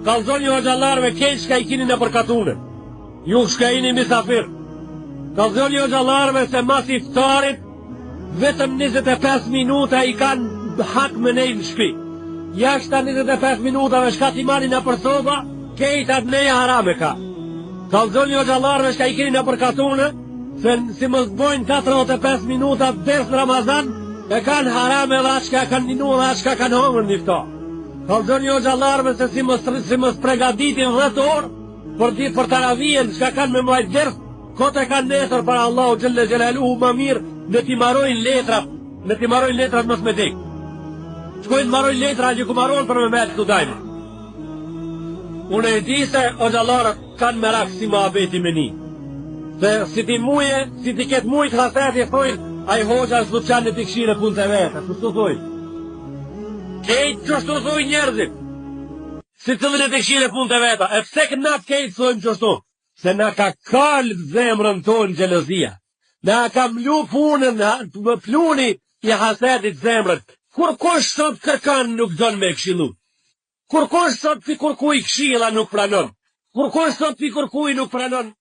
Kalzoni o gjallarve keq shka i kini në përkatune. Ju shka i një misafir. Kalzoni o gjallarve se mas iftarit vetëm 25 minuta i kanë hak me nejnë shpi. Jashta 25 minutave shka ti mani në për soba, kejtat neja harame ka. Kalzoni o gjallarve shka i kini në përkatune, se si më zbojnë 45 minuta ders në Ramazan, e kanë harame dhe ashka kanë ninu dhe ashka kanë hongër një fta. Kalzoni o gjallarve se si më spregaditin 10 orë për taravien shka kanë me mlajt ders, kote kanë nesër për Allahu Gjelle Gjelaluhu më mirë në ti marojnë letrat mës me dek. Shkojnë marojnë letra që ku marojnë për me me të dajme. Unë e di se o gjallarët kanë merak si ma abeti me një. Se si ti muje, si ti ketë mujtë haseti e thojnë, a i hoqa së të qanë në të këshire punë të vete, së të thojnë. Kejtë që shtu thojnë njerëzit, si të dhe në të këshire punë të vete, e pse kënat kejtë thojnë që shtu, se na ka kalë zemrën tonë gjelozia, na ka mlu punën, pluni i hasetit zemrën, kur kush sot kërkan nuk donë me këshilu, kur kush sot pi kërkuj këshila nuk pranon, kur kush sot pi kërkuj nuk pranon,